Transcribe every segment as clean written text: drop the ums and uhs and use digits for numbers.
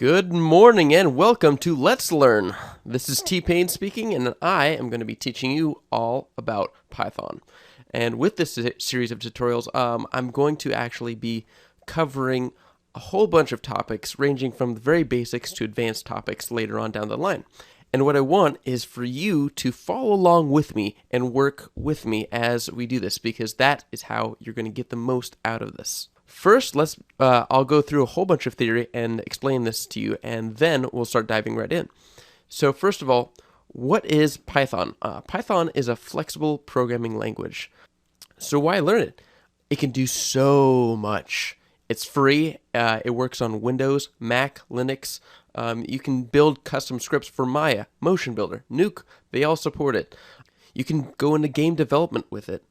Good morning and welcome to Let's Learn. This is T-Pain speaking, and I am going to be teaching you all about Python. And with this series of tutorials, I'm going to actually be covering a whole bunch of topics ranging from the very basics to advanced topics later on down the line. And what I want is for you to follow along with me and work with me as we do this, because that is how you're going to get the most out of this. First, I'll go through a whole bunch of theory and explain this to you, and then we'll start diving right in. So first of all, what is Python? Python is a flexible programming language. So why learn it? It can do so much. It's free. It works on Windows, Mac, Linux. You can build custom scripts for Maya, Motion Builder, Nuke. They all support it. You can go into game development with it.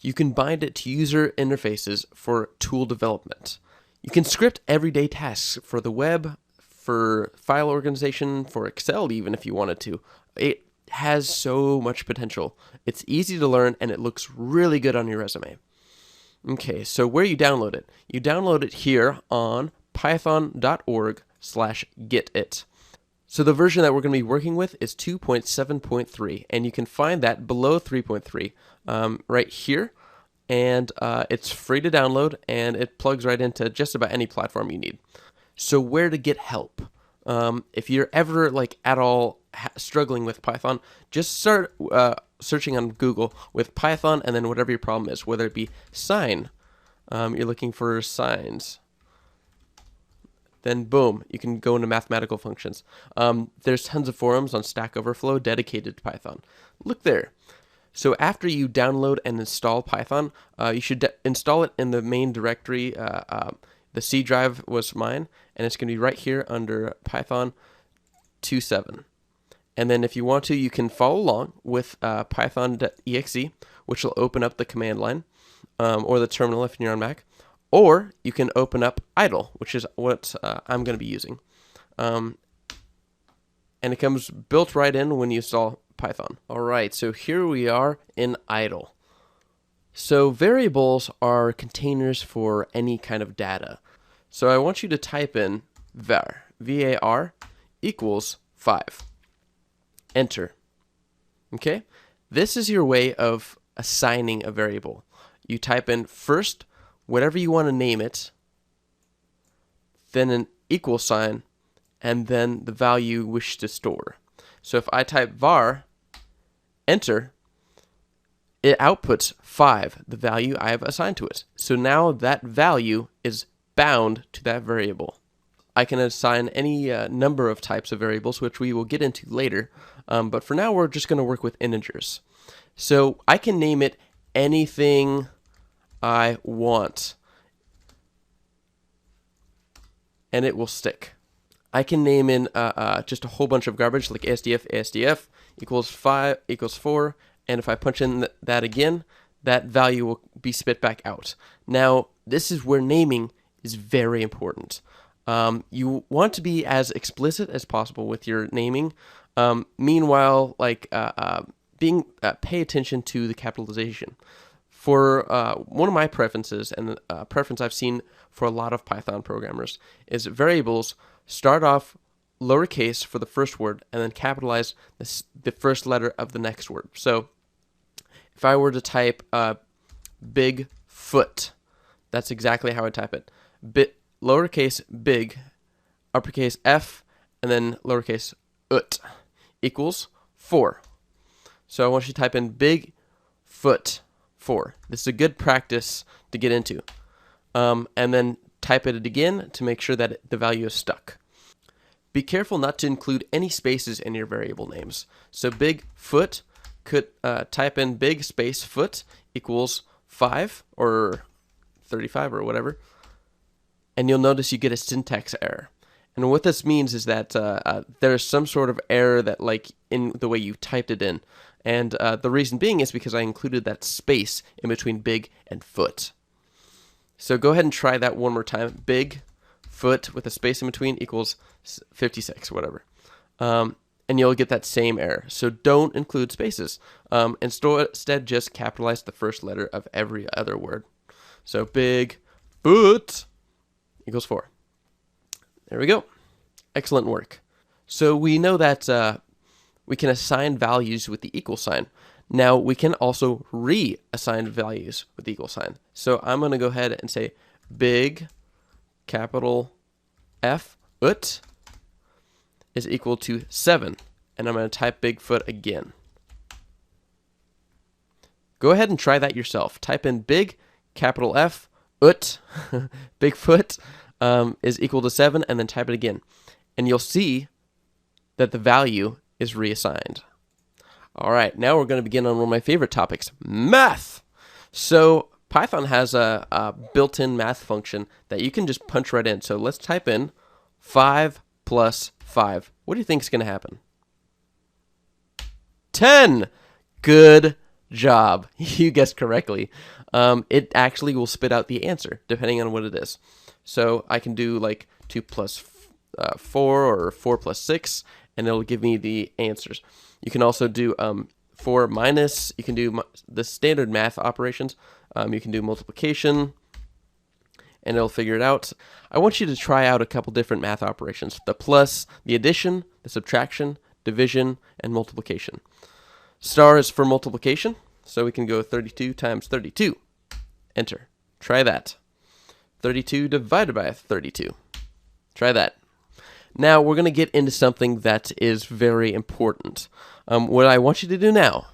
You can bind it to user interfaces for tool development. You can script everyday tasks for the web, for file organization, for Excel even if you wanted to. It has so much potential. It's easy to learn and it looks really good on your resume. Okay, so where you download it? You download it here on python.org/getit. So the version that we're going to be working with is 2.7.3, and you can find that below 3.3 right here, and it's free to download, and it plugs right into just about any platform you need. So where to get help? If you're ever at all struggling with Python, just start searching on Google with Python, and then whatever your problem is, whether it be sine, you're looking for sines. Then boom, you can go into mathematical functions. There's tons of forums on Stack Overflow dedicated to Python. Look there. So after you download and install Python, you should install it in the main directory. The C drive was mine, and it's going to be right here under Python 2.7. And then if you want to, you can follow along with python.exe, which will open up the command line, or the terminal if you're on Mac. Or you can open up idle, which is what I'm going to be using. And it comes built right in when you install Python. All right, so here we are in idle. So variables are containers for any kind of data. So I want you to type in var, V-A-R, equals 5. Enter. Okay? This is your way of assigning a variable. You type in first whatever you want to name it, then an equal sign, and then the value you wish to store. So if I type var, enter, it outputs 5, the value I have assigned to it. So now that value is bound to that variable. I can assign any number of types of variables, which we will get into later, but for now we're just going to work with integers. So I can name it anything I want, and it will stick. I can name in just a whole bunch of garbage like ASDF equals 5 equals 4, and if I punch in that again, that value will be spit back out. Now, this is where naming is very important. You want to be as explicit as possible with your naming. Meanwhile, pay attention to the capitalization. For one of my preferences, and a preference I've seen for a lot of Python programmers, is variables start off lowercase for the first word and then capitalize the first letter of the next word. So if I were to type big foot, that's exactly how I type it. Lowercase big, uppercase F, and then lowercase ut equals 4. So I want you to type in big foot 4. This is a good practice to get into. And then type it again to make sure that the value is stuck. Be careful not to include any spaces in your variable names. So big foot could type in big space foot equals 5 or 35 or whatever. And you'll notice you get a syntax error. And what this means is that there's some sort of error that in the way you typed it in. And the reason being is because I included that space in between big and foot. So go ahead and try that one more time. Big foot with a space in between equals 56, whatever. And you'll get that same error. So don't include spaces. Instead, just capitalize the first letter of every other word. So big foot equals 4. There we go. Excellent work. So we know that we can assign values with the equal sign. Now we can also reassign values with the equal sign. So I'm going to go ahead and say big capital F ut is equal to 7. And I'm going to type Bigfoot again. Go ahead and try that yourself. Type in big capital F ut Bigfoot is equal to 7, and then type it again. And you'll see that the value is reassigned. All right, now we're going to begin on one of my favorite topics, math. So Python has a built-in math function that you can just punch right in. So let's type in 5 plus 5. What do you think is going to happen? 10. Good job. You guessed correctly. It actually will spit out the answer depending on what it is. So I can do like 2 plus 4 or 4 plus 6, and it'll give me the answers. You can also do 4 minus. You can do the standard math operations. You can do multiplication, and it'll figure it out. I want you to try out a couple different math operations: the plus, the addition, the subtraction, division, and multiplication. Star is for multiplication, so we can go 32 times 32. Enter. Try that. 32 divided by 32. Try that. Now we're going to get into something that is very important. What I want you to do now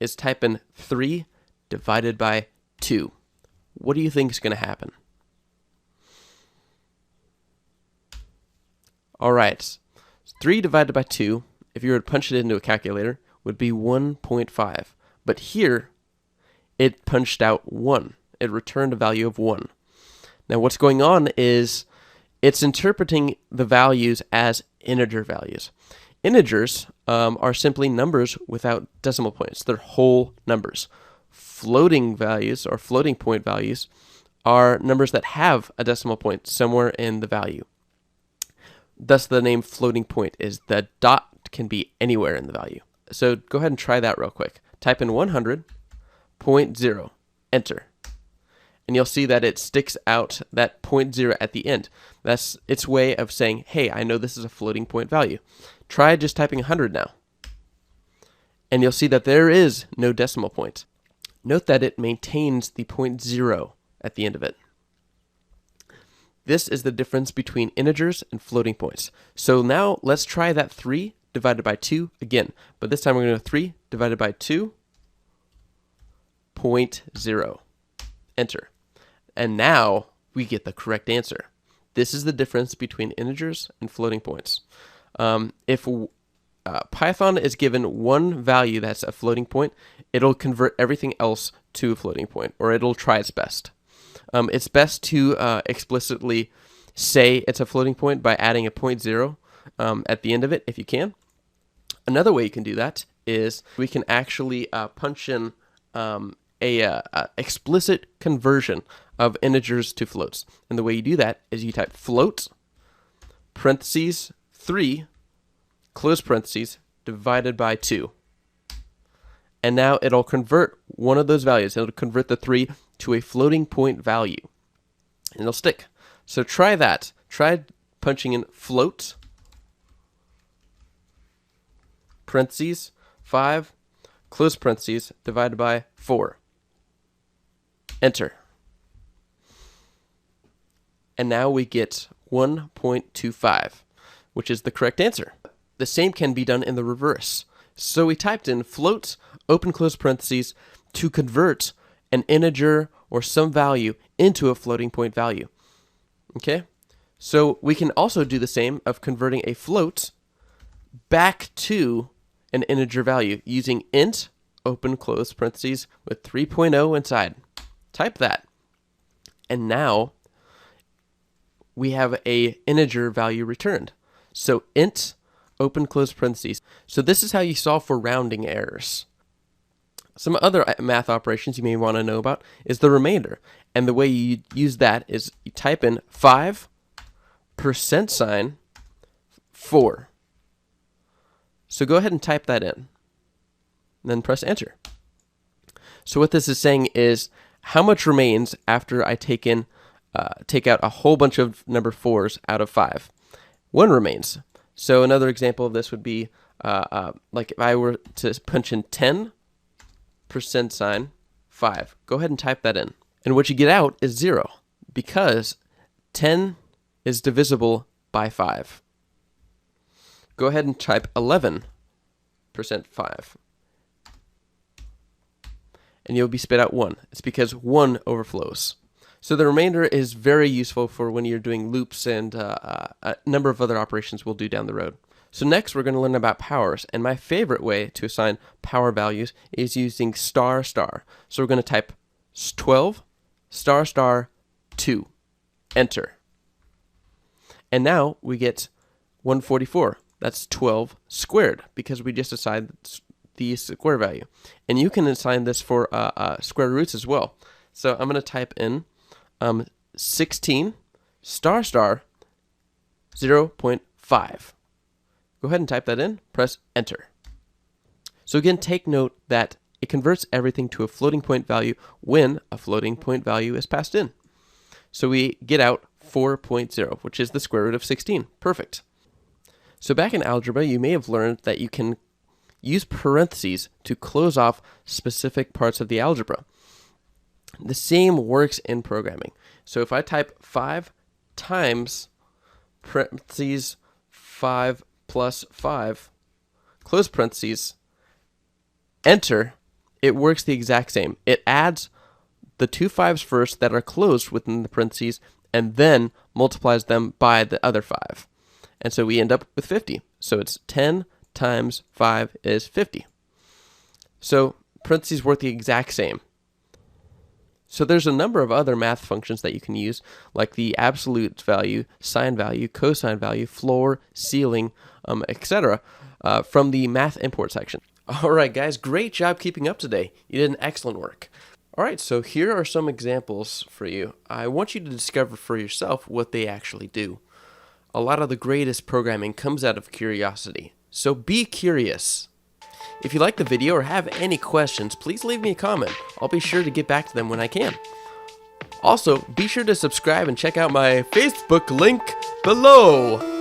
is type in 3 divided by 2. What do you think is going to happen? All right. 3 divided by 2, if you were to punch it into a calculator, would be 1.5. But here, it punched out 1. It returned a value of 1. Now what's going on is it's interpreting the values as integer values. Integers are simply numbers without decimal points. They're whole numbers. Floating values or floating point values are numbers that have a decimal point somewhere in the value. Thus the name floating point is the dot can be anywhere in the value. So go ahead and try that real quick. Type in 100.0, enter. And you'll see that it sticks out that 0.0 at the end. That's its way of saying, hey, I know this is a floating point value. Try just typing 100 now. And you'll see that there is no decimal point. Note that it maintains the 0.0 at the end of it. This is the difference between integers and floating points. So now let's try that 3 divided by 2 again. But this time we're going to go 3 divided by 2.0. Enter. And now we get the correct answer. This is the difference between integers and floating points. If Python is given one value that's a floating point, it'll convert everything else to a floating point, or it'll try its best. It's best to explicitly say it's a floating point by adding a 0.0 at the end of it if you can. Another way you can do that is we can actually punch in a explicit conversion of integers to floats. And the way you do that is you type float, parentheses, 3, close parentheses, divided by 2. And now it'll convert one of those values. It'll convert the 3 to a floating point value. And it'll stick. So try that. Try punching in float, parentheses, 5, close parentheses, divided by 4. Enter. And now we get 1.25, which is the correct answer. The same can be done in the reverse. So we typed in float, open close parentheses, to convert an integer or some value into a floating point value. Okay? So we can also do the same of converting a float back to an integer value using int, open close parentheses, with 3.0 inside. Type that. And now we have a integer value returned. So int, open close parentheses. So this is how you solve for rounding errors. Some other math operations you may want to know about is the remainder. And the way you use that is you type in 5% 4. So go ahead and type that in. And then press enter. So what this is saying is how much remains after I take out a whole bunch of number 4s out of 5. 1 remains. So another example of this would be like if I were to punch in 10% sign 5. Go ahead and type that in. And what you get out is 0 because 10 is divisible by 5. Go ahead and type 11% 5. And you'll be spit out 1. It's because 1 overflows. So the remainder is very useful for when you're doing loops and a number of other operations we'll do down the road. So next we're going to learn about powers, and my favorite way to assign power values is using star star. So we're going to type 12 star star 2, enter. And now we get 144. That's 12 squared because we just assigned the square value. And you can assign this for square roots as well. So I'm going to type in 16 star star 0.5. Go ahead and type that in, press enter. So again, take note that it converts everything to a floating point value when a floating point value is passed in. So we get out 4.0, which is the square root of 16. Perfect. So back in algebra, you may have learned that you can use parentheses to close off specific parts of the algebra. The same works in programming. So if I type 5 times parentheses 5 plus 5, close parentheses, enter, it works the exact same. It adds the 2 5s first that are closed within the parentheses and then multiplies them by the other 5. And so we end up with 50. So it's 10 times 5 is 50. So parentheses work the exact same. So there's a number of other math functions that you can use, like the absolute value, sine value, cosine value, floor, ceiling, etc., from the math import section. All right, guys, great job keeping up today. You did an excellent work. All right, so here are some examples for you. I want you to discover for yourself what they actually do. A lot of the greatest programming comes out of curiosity, so be curious. If you like the video or have any questions, please leave me a comment. I'll be sure to get back to them when I can. Also, be sure to subscribe and check out my Facebook link below.